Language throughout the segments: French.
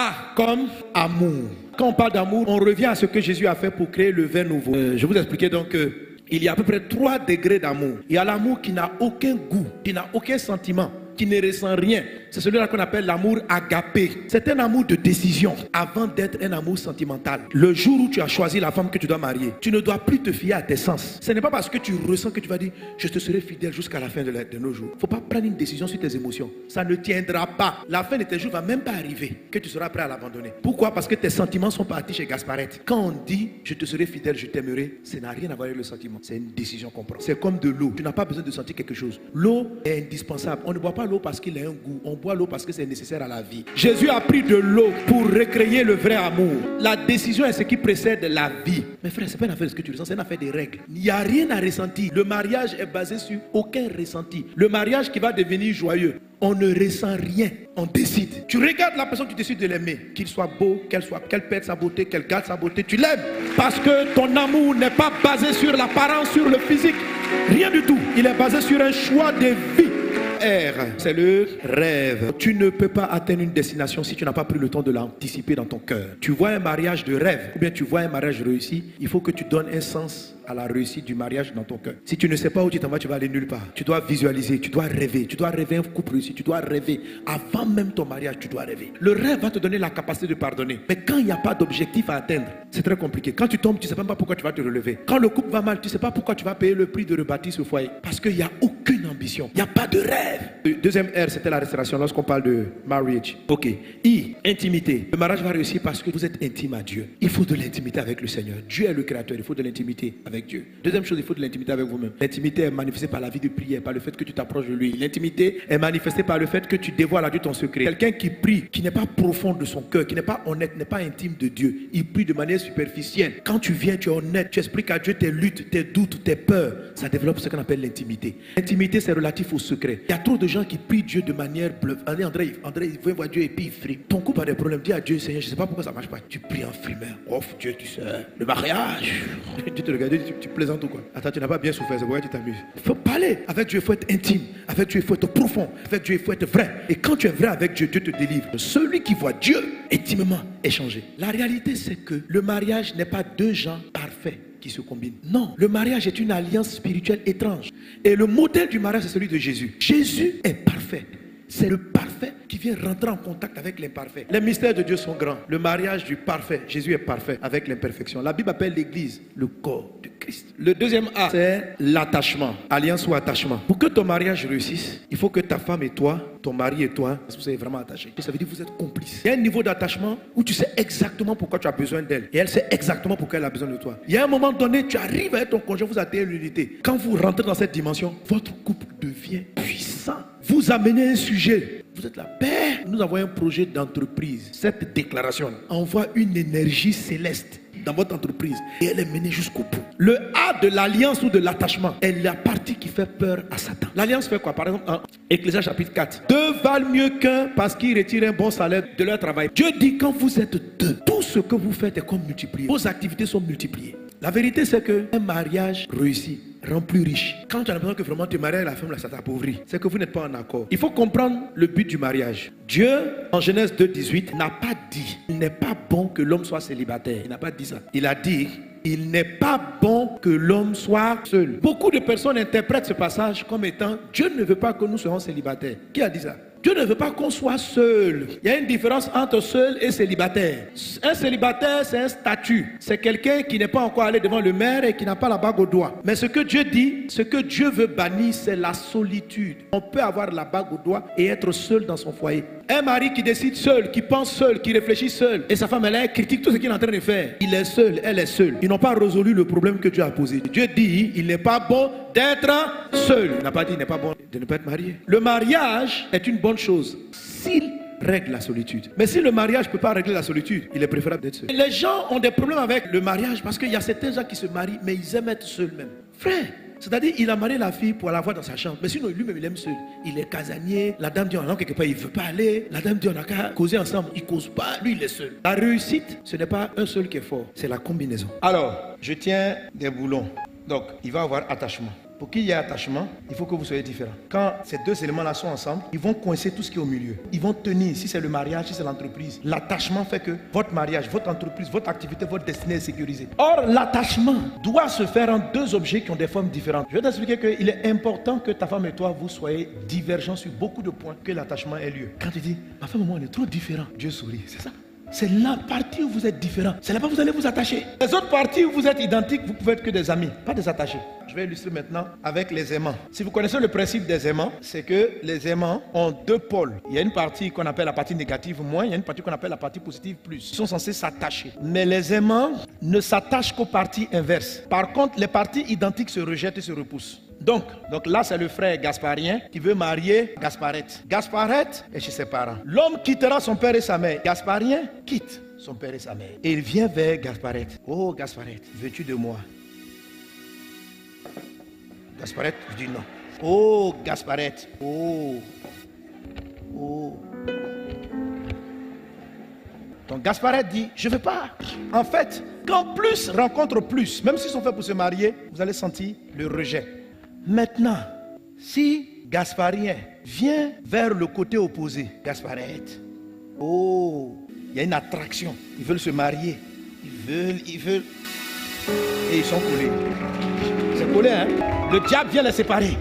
A comme amour. Quand on parle d'amour, on revient à ce que Jésus a fait pour créer le vin nouveau. Je vous expliquais donc qu'il y a à peu près 3 degrés d'amour. Il y a l'amour qui n'a aucun goût, qui n'a aucun sentiment, qui ne ressent rien. C'est celui-là qu'on appelle l'amour agapé. C'est un amour de décision avant d'être un amour sentimental. Le jour où tu as choisi la femme que tu dois marier, tu ne dois plus te fier à tes sens. Ce n'est pas parce que tu ressens que tu vas dire je te serai fidèle jusqu'à la fin de nos jours. Il ne faut pas prendre une décision sur tes émotions. Ça ne tiendra pas. La fin de tes jours ne va même pas arriver que tu seras prêt à l'abandonner. Pourquoi? Parce que tes sentiments sont partis chez Gasparette. Quand on dit je te serai fidèle, je t'aimerai, ça n'a rien à voir avec le sentiment. C'est une décision qu'on prend. C'est comme de l'eau. Tu n'as pas besoin de sentir quelque chose. L'eau est indispensable. On ne boit pas l'eau parce qu'il a un goût. On boit l'eau parce que c'est nécessaire à la vie. Jésus a pris de l'eau pour recréer le vrai amour. La décision est ce qui précède la vie. Mais frère, ce n'est pas une affaire de ce que tu ressens, c'est une affaire des règles. Il n'y a rien à ressentir. Le mariage est basé sur aucun ressenti. Le mariage qui va devenir joyeux, on ne ressent rien, on décide. Tu regardes la personne, tu décides de l'aimer. Qu'il soit beau, qu'elle perde sa beauté, qu'elle garde sa beauté, tu l'aimes. Parce que ton amour n'est pas basé sur l'apparence, sur le physique. Rien du tout. Il est basé sur un choix de vie. R, c'est le rêve. Tu ne peux pas atteindre une destination si tu n'as pas pris le temps de l'anticiper dans ton cœur. Tu vois un mariage de rêve ou bien tu vois un mariage réussi, il faut que tu donnes un sens à la réussite du mariage dans ton cœur. Si tu ne sais pas où tu t'en vas, tu vas aller nulle part. Tu dois visualiser, tu dois rêver un couple réussi, tu dois rêver. Avant même ton mariage, tu dois rêver. Le rêve va te donner la capacité de pardonner. Mais quand il n'y a pas d'objectif à atteindre, c'est très compliqué. Quand tu tombes, tu ne sais même pas pourquoi tu vas te relever. Quand le couple va mal, tu ne sais pas pourquoi tu vas payer le prix de rebâtir ce foyer. Parce qu'il n'y a aucune ambition. Il n'y a pas de rêve. Le deuxième R, c'était la restauration lorsqu'on parle de marriage. Ok. I, intimité. Le mariage va réussir parce que vous êtes intime à Dieu. Il faut de l'intimité avec le Seigneur. Dieu est le créateur. Il faut de l'intimité avec Dieu. Deuxième chose, il faut de l'intimité avec vous-même. L'intimité est manifestée par la vie de prière, par le fait que tu t'approches de lui. L'intimité est manifestée par le fait que tu dévoiles à Dieu ton secret. Quelqu'un qui prie, qui n'est pas profond de son cœur, qui n'est pas honnête, n'est pas intime de Dieu, il prie de manière superficielle. Quand tu viens, tu es honnête, tu expliques à Dieu tes luttes, tes doutes, tes peurs. Ça développe ce qu'on appelle l'intimité. L'intimité, c'est relatif au secret. Il y a trop de gens qui prient Dieu de manière bluffe. André, il veut voir Dieu et puis il frime. Ton couple a des problèmes. Dis à Dieu, Seigneur, je ne sais pas pourquoi ça ne marche pas. Tu pries en frimeur. Oh Dieu, tu sais, le mariage. Dieu te regarde, tu plaisantes ou quoi? Attends, tu n'as pas bien souffert, c'est pourquoi tu t'amuses. Il faut parler. Avec Dieu, il faut être intime. Avec Dieu, il faut être profond. Avec Dieu, il faut être vrai. Et quand tu es vrai avec Dieu, Dieu te délivre. Celui qui voit Dieu intimement est changé. La réalité, c'est que le mariage n'est pas 2 gens parfaits qui se combinent. Non, le mariage est une alliance spirituelle étrange. Et le modèle du mariage, c'est celui de Jésus. Jésus est parfait. C'est le parfait qui vient rentrer en contact avec l'imparfait. Les mystères de Dieu sont grands. Le mariage du parfait, Jésus est parfait avec l'imperfection. La Bible appelle l'église le corps de Christ. Le deuxième A, c'est l'attachement. Alliance ou attachement. Pour que ton mariage réussisse, il faut que ta femme et toi, ton mari et toi, vous êtes vraiment attachés. Ça veut dire que vous êtes complices. Il y a un niveau d'attachement où tu sais exactement pourquoi tu as besoin d'elle. Et elle sait exactement pourquoi elle a besoin de toi. Il y a un moment donné, tu arrives avec ton conjoint, vous atteignez l'unité. Quand vous rentrez dans cette dimension, votre couple devient puissant. Vous amenez un sujet. Vous êtes là. Père, nous avons un projet d'entreprise. Cette déclaration envoie une énergie céleste dans votre entreprise et elle est menée jusqu'au bout. Le A de l'alliance ou de l'attachement est la partie qui fait peur à Satan. L'alliance fait quoi? Par exemple, en Ecclésiaste chapitre 4. 2 valent mieux qu'un parce qu'ils retirent un bon salaire de leur travail. Dieu dit quand vous êtes 2, tout ce que vous faites est comme multiplié. Vos activités sont multipliées. La vérité, c'est qu'un mariage réussi rend plus riche. Quand tu as l'impression que vraiment tu maries la femme, là, ça t'appauvrit. C'est que vous n'êtes pas en accord. Il faut comprendre le but du mariage. Dieu, en Genèse 2,18, n'a pas dit il n'est pas bon que l'homme soit célibataire. Il n'a pas dit ça. Il a dit il n'est pas bon que l'homme soit seul. Beaucoup de personnes interprètent ce passage comme étant Dieu ne veut pas que nous soyons célibataires. Qui a dit ça? Dieu ne veut pas qu'on soit seul. Il y a une différence entre seul et célibataire. Un célibataire, c'est un statut. C'est quelqu'un qui n'est pas encore allé devant le maire et qui n'a pas la bague au doigt. Mais ce que Dieu dit, ce que Dieu veut bannir, c'est la solitude. On peut avoir la bague au doigt et être seul dans son foyer. Un mari qui décide seul, qui pense seul, qui réfléchit seul, et sa femme, elle critique tout ce qu'il est en train de faire. Il est seul, elle est seule. Ils n'ont pas résolu le problème que Dieu a posé. Dieu dit, il n'est pas bon d'être seul. Il n'a pas dit, il n'est pas bon de ne pas être marié. Le mariage est une bonne chose s'il règle la solitude. Mais si le mariage ne peut pas régler la solitude, il est préférable d'être seul. Les gens ont des problèmes avec le mariage parce qu'il y a certains gens qui se marient, mais ils aiment être seuls même. Frère, c'est-à-dire il a marié la fille pour la voir dans sa chambre. Mais sinon lui-même il aime seul. Il est casanier. La dame dit on a quelque part, il ne veut pas aller. La dame dit on a qu'à causer ensemble. Il ne cause pas, lui il est seul. La réussite, ce n'est pas un seul qui est fort, c'est la combinaison. Alors, je tiens des boulons. Donc, il va avoir attachement. Pour qu'il y ait attachement, il faut que vous soyez différents. Quand ces deux éléments-là sont ensemble, ils vont coincer tout ce qui est au milieu. Ils vont tenir, si c'est le mariage, si c'est l'entreprise. L'attachement fait que votre mariage, votre entreprise, votre activité, votre destinée est sécurisée. Or, l'attachement doit se faire en deux objets qui ont des formes différentes. Je vais t'expliquer qu'il est important que ta femme et toi, vous soyez divergents sur beaucoup de points, que l'attachement ait lieu. Quand tu dis, ma femme et moi, on est trop différents, Dieu sourit, c'est ça. C'est la partie où vous êtes différents. C'est là-bas que vous allez vous attacher. Les autres parties où vous êtes identiques, vous pouvez être que des amis, pas des attachés. Je vais illustrer maintenant avec les aimants. Si vous connaissez le principe des aimants, c'est que les aimants ont deux pôles. Il y a une partie qu'on appelle la partie négative moins, il y a une partie qu'on appelle la partie positive plus. Ils sont censés s'attacher. Mais les aimants ne s'attachent qu'aux parties inverses. Par contre, les parties identiques se rejettent et se repoussent. Donc là, c'est le frère Gasparien qui veut marier Gasparette. Gasparette est chez ses parents. L'homme quittera son père et sa mère. Gasparien quitte son père et sa mère. Et il vient vers Gasparette. Oh Gasparette, veux-tu de moi? Gasparette dit non. Oh Gasparette. Oh. Donc Gasparette dit, je ne veux pas. En fait, quand plus rencontre plus, même s'ils sont faits pour se marier, vous allez sentir le rejet. Maintenant, si Gasparien vient vers le côté opposé, Gasparette, oh, il y a une attraction, ils veulent se marier, ils veulent, et ils sont collés. C'est collé, hein? Le diable vient les séparer.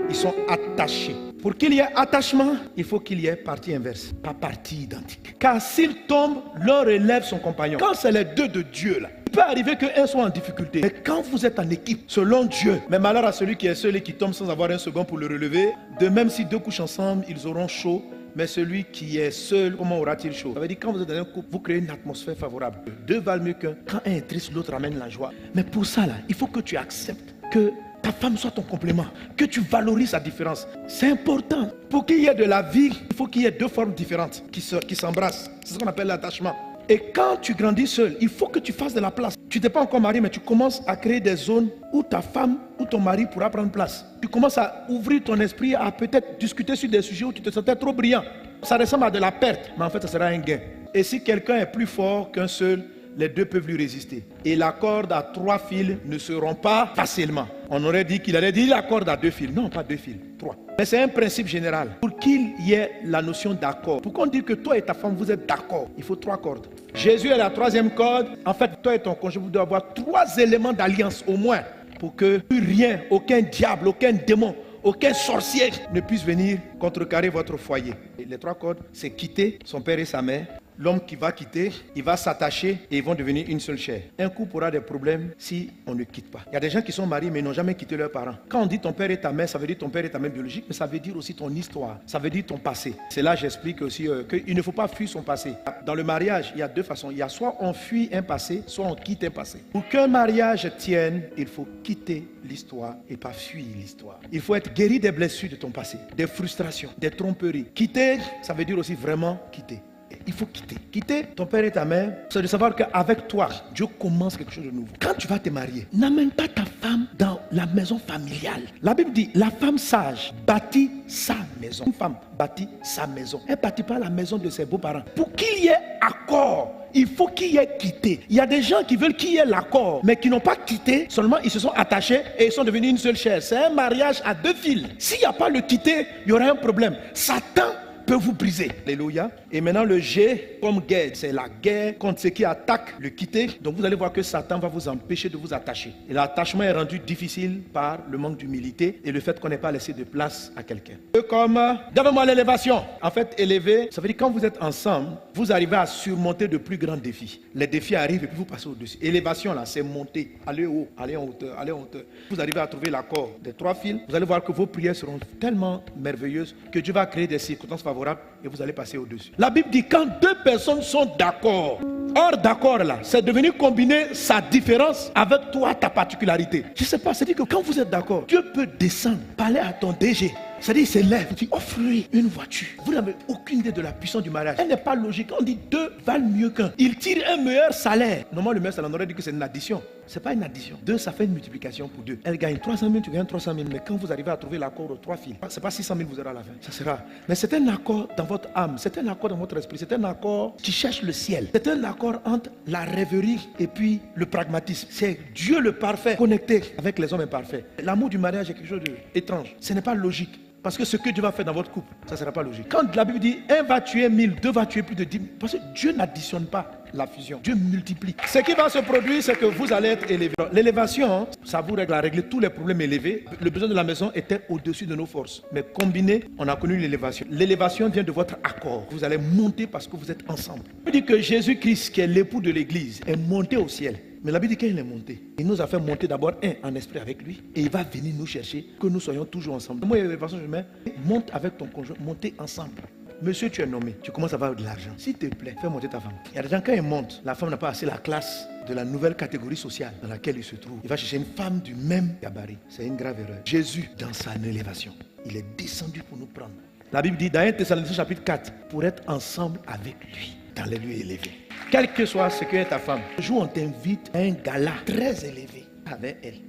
Ils sont attachés. Pour qu'il y ait attachement, il faut qu'il y ait partie inverse, pas partie identique. Car s'il tombe, l'un relève son compagnon. Quand c'est les deux de Dieu là, il peut arriver qu'un soit en difficulté. Mais quand vous êtes en équipe, selon Dieu, mais malheur à celui qui est seul et qui tombe sans avoir un second pour le relever. De même, si deux couchent ensemble, ils auront chaud. Mais celui qui est seul, comment aura-t-il chaud? Ça veut dire quand vous êtes dans un couple, vous créez une atmosphère favorable. Deux valent mieux qu'un. Quand un est triste, l'autre amène la joie. Mais pour ça, là, il faut que tu acceptes que ta femme soit ton complément, que tu valorises sa différence. C'est important. Pour qu'il y ait de la vie, il faut qu'il y ait deux formes différentes qui s'embrassent. C'est ce qu'on appelle l'attachement. Et quand tu grandis seul, il faut que tu fasses de la place. Tu n'es pas encore marié, mais tu commences à créer des zones où ta femme ou ton mari pourra prendre place. Tu commences à ouvrir ton esprit à peut-être discuter sur des sujets où tu te sentais trop brillant. Ça ressemble à de la perte, mais en fait, ça sera un gain. Et si quelqu'un est plus fort qu'un seul, les deux peuvent lui résister. Et la corde à 3 fils ne se rompt pas facilement. On aurait dit qu'il allait dire la corde à 2 fils. Non, pas 2 fils, 3. Mais c'est un principe général. Pour qu'il y ait la notion d'accord. Pour qu'on dise que toi et ta femme, vous êtes d'accord, il faut 3 cordes. Jésus est la 3e corde. En fait, toi et ton conjoint, vous devez avoir 3 éléments d'alliance au moins. Pour que rien, aucun diable, aucun démon, aucun sorcier ne puisse venir contrecarrer votre foyer. Et les 3 cordes, c'est quitter son père et sa mère. L'homme qui va quitter, il va s'attacher et ils vont devenir une seule chair. Un couple aura des problèmes si on ne quitte pas. Il y a des gens qui sont mariés mais n'ont jamais quitté leurs parents. Quand on dit ton père et ta mère, ça veut dire ton père et ta mère biologique, mais ça veut dire aussi ton histoire. Ça veut dire ton passé. C'est là que j'explique aussi qu'il ne faut pas fuir son passé. Dans le mariage, il y a 2 façons. Il y a soit on fuit un passé, soit on quitte un passé. Pour qu'un mariage tienne, il faut quitter l'histoire et pas fuir l'histoire. Il faut être guéri des blessures de ton passé, des frustrations, des tromperies. Quitter, ça veut dire aussi vraiment quitter. Il faut quitter. Quitter ton père et ta mère, c'est de savoir qu'avec toi, Dieu commence quelque chose de nouveau. Quand tu vas te marier, n'amène pas ta femme dans la maison familiale. La Bible dit, la femme sage bâtit sa maison. Une femme bâtit sa maison. Elle ne bâtit pas la maison de ses beaux-parents. Pour qu'il y ait accord, il faut qu'il y ait quitté. Il y a des gens qui veulent qu'il y ait l'accord, mais qui n'ont pas quitté, seulement ils se sont attachés et ils sont devenus une seule chair. C'est un mariage à 2 fils. S'il n'y a pas le quitter, il y aura un problème. Satan peut vous briser. Alléluia. Et maintenant le G comme guerre, c'est la guerre contre ceux qui attaquent le quitter. Donc vous allez voir que Satan va vous empêcher de vous attacher. Et l'attachement est rendu difficile par le manque d'humilité et le fait qu'on n'ait pas laissé de place à quelqu'un. Comme, donne-moi l'élévation. En fait, élever, ça veut dire quand vous êtes ensemble, vous arrivez à surmonter de plus grands défis. Les défis arrivent et puis vous passez au-dessus. Élévation là, c'est monter, aller haut, aller en hauteur, aller en hauteur. Vous arrivez à trouver l'accord des 3 fils. Vous allez voir que vos prières seront tellement merveilleuses que Dieu va créer des circonstances favorables et vous allez passer au-dessus. La Bible dit quand 2 personnes sont d'accord, or d'accord là, c'est de venir combiner sa différence avec toi, ta particularité. Je ne sais pas, c'est-à-dire que quand vous êtes d'accord, Dieu peut descendre, parler à ton DG C'est-à-dire, il s'élève, il dit, offrez une voiture. Vous n'avez aucune idée de la puissance du mariage. Elle n'est pas logique. On dit 2 valent mieux qu'un. Il tire un meilleur salaire. Normalement, le meilleur salaire, on aurait dit que c'est une addition. C'est pas une addition. 2, ça fait une multiplication pour 2. Elle gagne 300 000, tu gagnes 300 000. Mais quand vous arrivez à trouver l'accord aux 3 filles, c'est pas 600 000 vous aurez à la fin. Ça sera. Mais c'est un accord dans votre âme. C'est un accord dans votre esprit. C'est un accord qui cherche le ciel. C'est un accord entre la rêverie et puis le pragmatisme. C'est Dieu le parfait connecté avec les hommes imparfaits. L'amour du mariage est quelque chose d'étrange. Ce n'est pas logique. Parce que ce que Dieu va faire dans votre couple, ça ne sera pas logique. Quand la Bible dit 1 va tuer 1000, 2 va tuer plus de 10 000, parce que Dieu n'additionne pas la fusion. Dieu multiplie. Ce qui va se produire, c'est que vous allez être élevé. L'élévation, ça vous règle à régler tous les problèmes élevés. Le besoin de la maison était au-dessus de nos forces. Mais combiné, on a connu l'élévation. L'élévation vient de votre accord. Vous allez monter parce que vous êtes ensemble. On dit que Jésus-Christ, qui est l'époux de l'Église, est monté au ciel. Mais la Bible dit qu'il est monté. Il nous a fait monter d'abord en esprit avec lui. Et il va venir nous chercher, que nous soyons toujours ensemble. Moi, l'élévation, je mets, monte avec ton conjoint, montez ensemble. Monsieur, tu es nommé, tu commences à avoir de l'argent. S'il te plaît, fais monter ta femme. Il y a des gens, quand ils montent, la femme n'a pas assez la classe de la nouvelle catégorie sociale dans laquelle il se trouve. Il va chercher une femme du même gabarit. C'est une grave erreur. Jésus, dans sa élévation, il est descendu pour nous prendre. La Bible dit dans 1 Thessaloniciens chapitre 4, pour être ensemble avec lui, dans les lieux élevés. Quel que soit ce que est ta femme, le jour où on t'invite à un gala très élevé avec elle.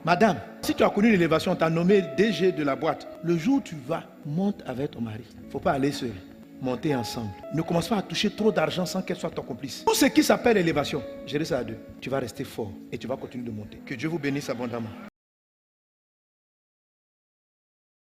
Madame, si tu as connu l'élévation, on t'a nommé DG de la boîte. Le jour où tu vas, monte avec ton mari. Il ne faut pas aller seul. Montez ensemble. Ne commence pas à toucher trop d'argent sans qu'elle soit ton complice. Tout ce qui s'appelle élévation, gérer ça à 2. Tu vas rester fort et tu vas continuer de monter. Que Dieu vous bénisse abondamment.